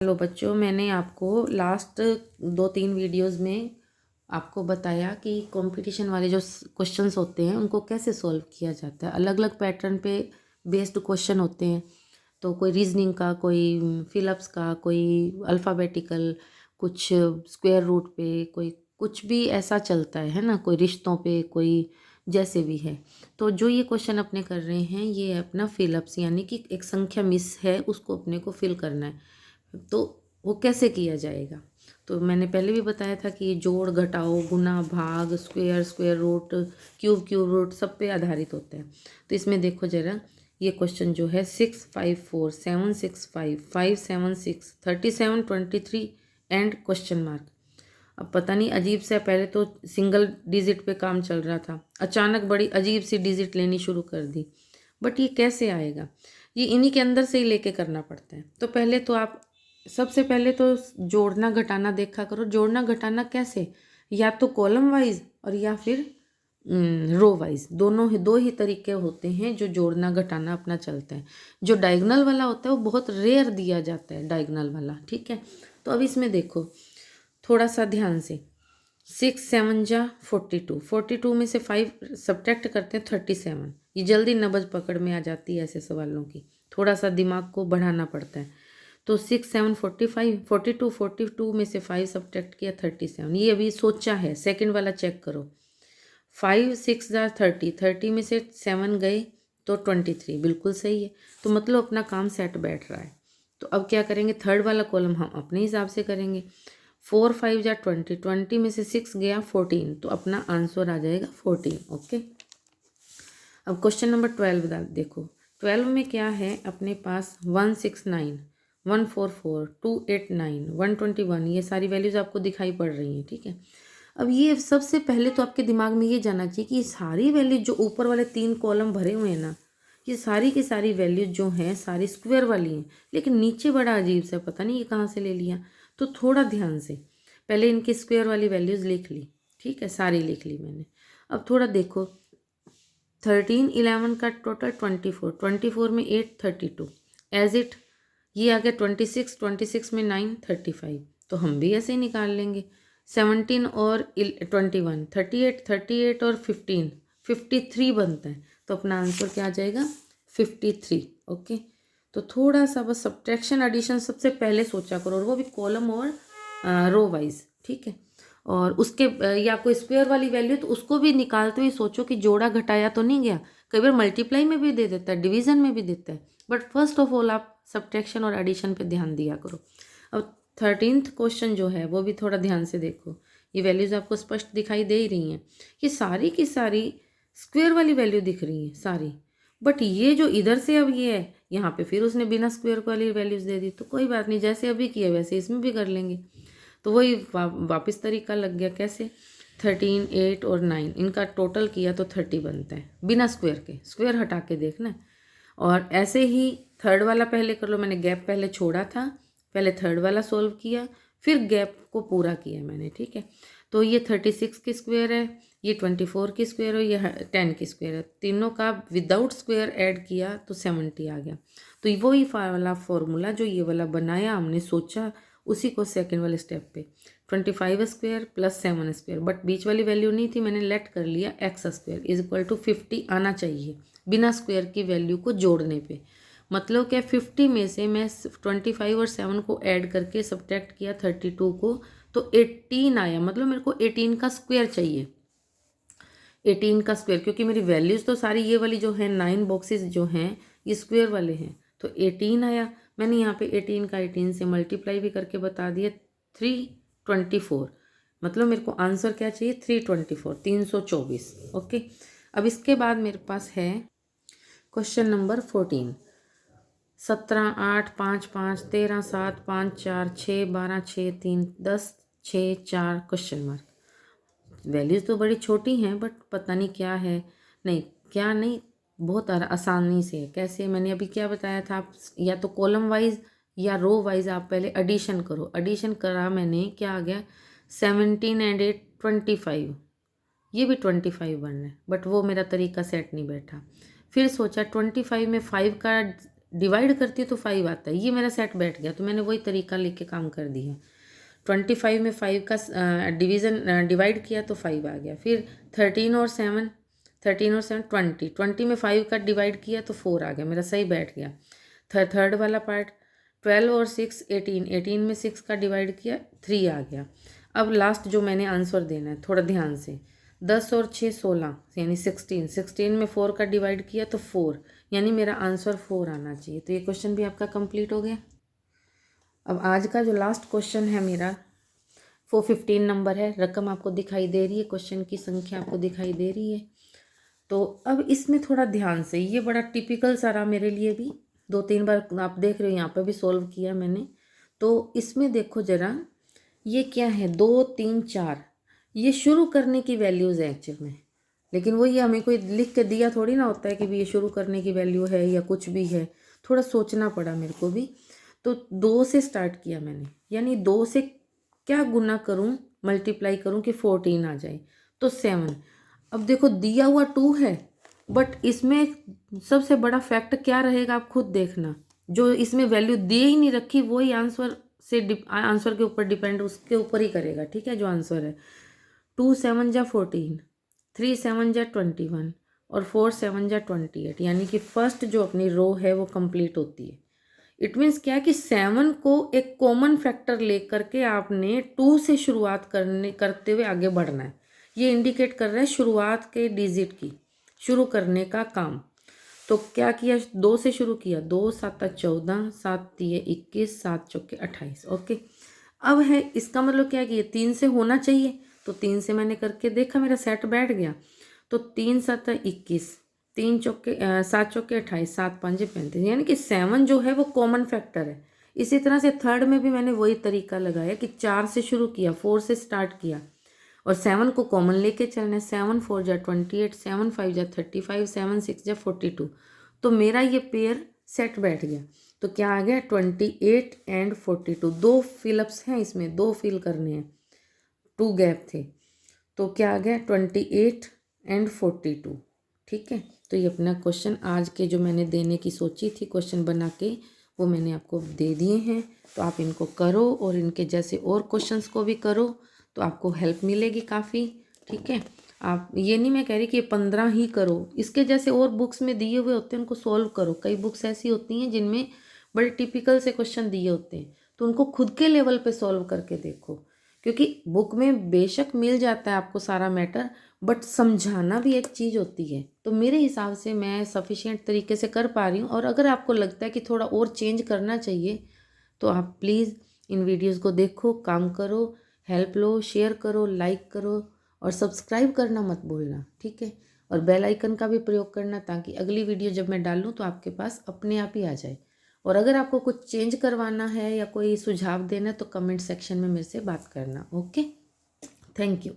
Hello बच्चों, मैंने आपको लास्ट 2-3 वीडियोस में आपको बताया कि कंपटीशन वाले जो क्वेश्चंस होते हैं उनको कैसे सॉल्व किया जाता है। अलग अलग पैटर्न पे बेस्ड क्वेश्चन होते हैं। तो कोई रीजनिंग का, कोई फिलअप्स का, कोई अल्फ़ाबेटिकल, कुछ स्क्वायर रूट पे, कोई कुछ भी ऐसा चलता है ना, कोई रिश्तों पे, कोई जैसे भी है। तो जो ये क्वेश्चन अपने कर रहे हैं ये है अपना फिलअप्स, यानी कि एक संख्या मिस है उसको अपने को फिल करना है। तो वो कैसे किया जाएगा। तो मैंने पहले भी बताया था कि ये जोड़, घटाओ, गुना, भाग, square, square root, cube, cube root सब पे आधारित होता है। तो इसमें देखो ज़रा, ये क्वेश्चन जो है 654 765 576 37 23 एंड क्वेश्चन मार्क। अब पता नहीं अजीब सा, पहले तो सिंगल डिजिट पे काम चल रहा था, अचानक बड़ी अजीब सी डिजिट लेनी शुरू कर दी। बट ये कैसे आएगा, ये इन्हीं के अंदर से ही लेके करना पड़ता है। तो पहले तो आप सबसे पहले तो जोड़ना घटाना देखा करो। जोड़ना घटाना कैसे, या तो कॉलम वाइज और या फिर रो वाइज, दो ही तरीके होते हैं जो जोड़ना घटाना अपना चलता है। जो डायगोनल वाला होता है वो बहुत रेयर दिया जाता है, डायगोनल वाला, ठीक है। तो अब इसमें देखो थोड़ा सा ध्यान से, 6 7 जा 42, 42 में से 5 सब्ट्रैक्ट करते हैं 37। ये जल्दी नब्ज पकड़ में आ जाती है ऐसे सवालों की, थोड़ा सा दिमाग को बढ़ाना पड़ता है। तो 6 7 45, 42 में से 5 सब्ट्रैक्ट किया 37। ये अभी सोचा है, सेकंड वाला चेक करो। 5 6 जा 30, 30 में से 7 गए तो 23, बिल्कुल सही है। तो मतलब अपना काम सेट बैठ रहा है। तो अब क्या करेंगे, थर्ड वाला कॉलम हम अपने हिसाब से करेंगे। 4 5 जा 20, 20 में से 6 गया 14, तो अपना आंसर आ जाएगा 14। ओके, अब क्वेश्चन नंबर 12 देखो। 12 में क्या है अपने पास, 169, 144, 289, 121, ये सारी वैल्यूज आपको दिखाई पड़ रही हैं, ठीक है। अब ये सबसे पहले तो आपके दिमाग में ये जाना चाहिए कि ये सारी वैल्यूज जो ऊपर वाले 3 कॉलम भरे हुए हैं ना, ये सारी की सारी वैल्यूज जो हैं सारी स्क्वायर वाली हैं। लेकिन नीचे बड़ा अजीब सा, पता नहीं ये कहाँ से ले लिया। तो थोड़ा ध्यान से पहले इनकी स्क्वायर वाली वैल्यूज लिख ली, ठीक है, सारी लिख ली मैंने। अब थोड़ा देखो, 13 11 का टोटल 24, 24 में 8 32, एज इट ये आ गया 26, 26 में 9 35। तो हम भी ऐसे ही निकाल लेंगे। 17 और 21, 38, 38 और 15, 53 बनता है। तो अपना आंसर क्या आ जाएगा, 53। ओके, तो थोड़ा सा बस सब्ट्रैक्शन एडिशन सबसे पहले सोचा करो, और वो भी कॉलम और रो वाइज, ठीक है। और उसके या कोई स्क्वायर वाली वैल्यू तो उसको भी निकालते हुए सोचो कि जोड़ा घटाया तो नहीं गया। कई बार मल्टीप्लाई में भी दे देता है, डिवीजन में भी देता है, बट फर्स्ट ऑफ ऑल आप सब्ट्रैक्शन और एडिशन पे ध्यान दिया करो। अब 13th क्वेश्चन जो है वो भी थोड़ा ध्यान से देखो। ये वैल्यूज आपको स्पष्ट दिखाई दे ही रही हैं, ये सारी की सारी स्क्वायर वाली वैल्यू दिख रही हैं सारी। बट ये जो इधर से अब ये है, यहाँ पे फिर उसने बिना स्क्वायर वाली वैल्यूज दे दी। तो कोई बात नहीं, जैसे अभी किया वैसे इसमें भी कर लेंगे। तो वही वापस तरीका लग गया। कैसे, 13 8 और 9 इनका टोटल किया तो 30 बनता है बिना स्क्वायर के, स्क्वायर हटा के देखना। और ऐसे ही थर्ड वाला पहले कर लो, मैंने गैप पहले छोड़ा था, पहले थर्ड वाला सोल्व किया, फिर गैप को पूरा किया मैंने, ठीक है। तो ये 36 की स्क्वायर है, ये 24 की स्क्वायर है, ये 10 की स्क्वायर है। तीनों का विदाउट स्क्वायर ऐड किया तो 70 आ गया। तो वही वाला फॉर्मूला जो ये वाला बनाया हमने, सोचा उसी को सेकंड वाले स्टेप पे 25 स्क्वायर प्लस 7 स्क्वायर, बट बीच वाली वैल्यू नहीं थी, मैंने लेट कर लिया x square is equal to 50 आना चाहिए बिना स्क्वायर की वैल्यू को जोड़ने पे। मतलब क्या, 50 में से मैं 25 और 7 को ऐड करके सब्ट्रैक्ट किया 32 को, तो 18 आया। मतलब मेरे को 18 का स्क्वायर चाहिए, 18 का स्क्वायर, क्योंकि मेरी वैल्यूज़ तो सारी ये वाली जो है 9 बॉक्सेस जो हैं ये स्क्वायर वाले हैं। तो 18 आया। मैंने यहाँ पे 18 का 18 से मल्टीप्लाई भी करके बता दिया, 324। मतलब मेरे को आंसर क्या चाहिए, 324, 324। ओके, अब इसके बाद मेरे पास है question number 14। 17 8 5 5 13 7 5 4 6 12 6 3 10 6 4 question mark. Values तो बड़ी छोटी हैं बट पता नहीं क्या है। नहीं, क्या नहीं, बहुत आसानी से है। कैसे, मैंने अभी क्या बताया था, आप या तो कॉलम वाइज या रो वाइज आप पहले एडिशन करो। एडिशन करा मैंने, क्या आ गया, 17 एंड 8 25, ये भी 25 बन रहा है, बट वो मेरा तरीका सेट नहीं बैठा। फिर सोचा 25 में 5 का डिवाइड करती हूँ तो 5 आता है। ये मेरा सेट बैठ गया, तो मैंने वही तरीका लेके काम कर दिया। 25 में 5 का डिवीज़न डिवाइड किया तो 5 आ गया। फिर 13 और 7 20 में 5 का डिवाइड किया तो 4 आ गया, मेरा सही बैठ गया। थर्ड वाला पार्ट 12 और 6 18 में 6 का डिवाइड किया 3 आ गया। अब लास्ट जो मैंने आंसर देना है, थोड़ा ध्यान से, 10 और 6 16 यानी 16 में 4 का डिवाइड किया तो 4, यानी मेरा आंसर 4 आना चाहिए। तो ये क्वेश्चन भी आपका कंप्लीट हो गया। अब आज का जो लास्ट क्वेश्चन है मेरा, वो 15 नंबर है। रकम आपको दिखाई दे रही है, क्वेश्चन की संख्या आपको दिखाई दे रही है। तो अब इसमें थोड़ा ध्यान से, ये बड़ा टिपिकल सा रहा मेरे लिए भी, 2-3 बार आप देख रहे हो यहाँ पर भी सोल्व किया मैंने। तो इसमें देखो ज़रा, ये क्या है, 2 3 4, ये शुरू करने की वैल्यूज़ है एक्चुअल में। लेकिन वो ये हमें कोई लिख के दिया थोड़ी ना होता है कि भी ये शुरू करने की वैल्यू है या कुछ भी है, थोड़ा सोचना पड़ा मेरे को भी। तो 2 से स्टार्ट किया मैंने, यानी 2 से क्या गुना करूं, मल्टीप्लाई करूं कि 14 आ जाए, तो 7। अब देखो दिया हुआ 2 है, बट इसमें सबसे बड़ा फैक्ट क्या रहेगा आप खुद देखना, जो इसमें वैल्यू दे ही नहीं रखी वही आंसर आंसर के ऊपर डिपेंड, उसके ऊपर ही करेगा, ठीक है, जो आंसर है। 2 7 जा 14, 3 7 जा 21 और 4 7 जा 28, यानी कि फर्स्ट जो अपनी रो है वो कंप्लीट होती है। इट मीन्स क्या है कि 7 को एक कॉमन फैक्टर लेकर के आपने 2 से शुरुआत करते हुए आगे बढ़ना है। ये इंडिकेट कर रहा है शुरुआत के डिजिट की, शुरू करने का काम। तो क्या किया, 2 से शुरू किया, 2 7 14, 7 3 21, 7 चौके 28। ओके, अब है इसका मतलब क्या है कि ये 3 से होना चाहिए, तो 3 से मैंने करके देखा, मेरा सेट बैठ गया। तो 3 7 21, 3 चौके 7 चौके 28, 7 5 35, यानी कि 7 जो है वो कॉमन फैक्टर है। इसी तरह से थर्ड में भी मैंने वही तरीका लगाया कि 4 से शुरू किया, 4 से स्टार्ट किया और 7 को कॉमन लेके चलना है। 7 4 जा 28, 7 5 जा 35, 7 6 जा 42। तो मेरा ये पेयर सेट बैठ गया। तो क्या आ गया, 28 एंड 42। 2 फिलअप्स हैं इसमें, 2 फिल करने हैं, 2 गैप थे। तो क्या आ गया, 28 एंड 42। ठीक है, तो ये अपना क्वेश्चन आज के जो मैंने देने की सोची थी क्वेश्चन बना के, वो मैंने आपको दे दिए हैं। तो आप इनको करो और इनके जैसे और क्वेश्चंस को भी करो, तो आपको हेल्प मिलेगी काफ़ी। ठीक है, आप ये नहीं मैं कह रही कि 15 ही करो, इसके जैसे और बुक्स में दिए हुए होते हैं उनको सॉल्व करो। कई बुक्स ऐसी होती हैं जिनमें बड़े टिपिकल से क्वेश्चन दिए होते हैं, तो उनको खुद के लेवल पे सॉल्व करके देखो, क्योंकि बुक में बेशक मिल जाता है आपको सारा मैटर, बट समझाना भी एक चीज़ होती है। तो मेरे हिसाब से मैं सफिशिएंट तरीके से कर पा रही हूँ, और अगर आपको लगता है कि थोड़ा और चेंज करना चाहिए, तो आप प्लीज़ इन वीडियोज़ को देखो, काम करो, हेल्प लो, शेयर करो, लाइक करो और सब्सक्राइब करना मत भूलना। ठीक है, और बेल आइकन का भी प्रयोग करना, ताकि अगली वीडियो जब मैं डालूँ तो आपके पास अपने आप ही आ जाए। और अगर आपको कुछ चेंज करवाना है या कोई सुझाव देना है तो कमेंट सेक्शन में मेरे से बात करना। Okay, thank you.